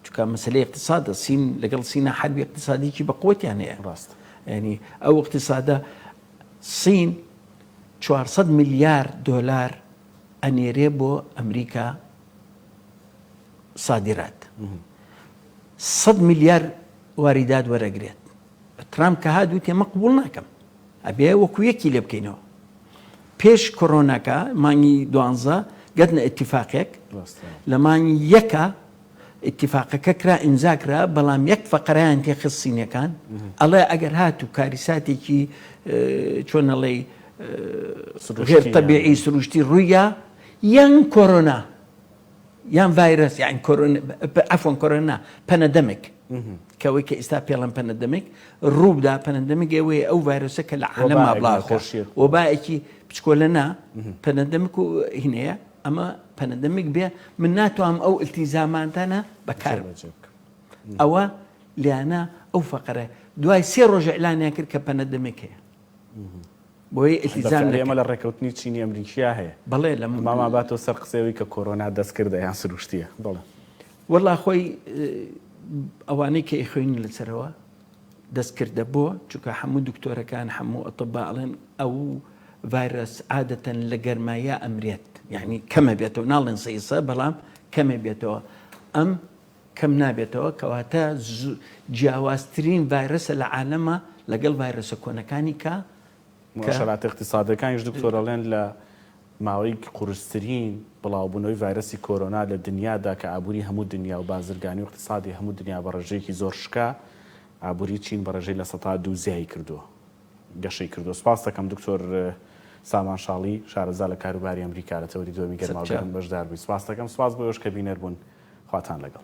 چونکە مەسەلەی اقتصادە. سین لەگەڵ سینە حربی اقتصادیکی بە قووەتیان هەیە. ینی ئەو اقتصادە سین 400 میلیارد دۆلار ئەنێرێ بۆ ئەمریکا صادرات، 100 میلیارد واریدات وەرەگرێت. ترامپ کە هاتووی تێمە قبوڵ ناکەم، ئەبێ وەکو یەکی لێ بکەینەوە. پێش کۆرۆناکە مانگی 12 گەتنە ئیتیفاقێک، لە مانگی یەکە ئیتیفاقەکە کرا ئیمزاکرا، بەڵام یەک فەقەرەیان تێخست سینیەکان ئەڵێ ئەگەر هاتوو کاریساتێکی چۆنەڵێ غێر تەبیعی سروشتی ڕوویە یان کۆرۆنا یان ڤایرەس، یان عەفوەن کۆرۆنا پەنەدەمێک کەوەی کە ئێستا پێڵەن پەنەدەمێک ڕووبدا. پەنەدەمێک ئەوەیە ئەو ڤایرۆسە کە لە عالەما بڵاوکە وەبایەکی بچکۆلەنا پەنەدەمێک و هینەیە. ئەمە پەنەدەمێک بێ من ناتوانم ئەو ئیلتیزامانتانە بەکار ئەوە لیانە ئەو فەقەرە دوای 3 ڕۆژ ئیعلانیان کرد کە پەنەدەمێک هەیە. بۆی ئیلتیزام ئێمە لە ڕێکەوتنی چینی ئەمریکیا هەیە. بەڵێ لە ماماباتەوە سەر قسەوەی کە کۆرۆنا دەستکردە یان سروشتیە. بەڵێ وەڵا خۆی ئەوانەی کە ئیخوێن لەسەرەوە دەستکردە بۆ چونکە هەموو دکتۆرەکان هەموو ئەتەباڵێن ئەو ڤایرەس عادەتەن لە گەرمایە ئەمرێت، یعنی کەمە بێتەوە، ناڵێن سەیسە بەڵام کەمە بێتەوە. ئەم کەم نابێتەوە کەواتە جیاوازترین ڤایرەسە لە عالەمە لەگەڵ ڤایرەسە کۆنەکانی کە مؤشرات اقتصادەکانیش دکتۆرەڵێن لە ماوەی قورسترین بڵاوبوونەوەی ڤایرەسی کۆرۆنا لە دنیادا کە ئابووری هەموو دنیا و بازرگانی و اقتصادی هەموو دنیا بە ڕێژەیەکی زۆر شکا، ئابووری چین بە ڕێژەی لە 102 کردووە گەشەی کردو. سپاس دەکەم دکتۆر سامان شاڵی شارەزا لە کاروباری ئەمریکا لە تەوری دووەمی گەرماوگەرم بەشدار بووی. سپاس دەکەم. سپاس بۆ ئێوەش کە بینەر بوون. خواتان لەگەڵ.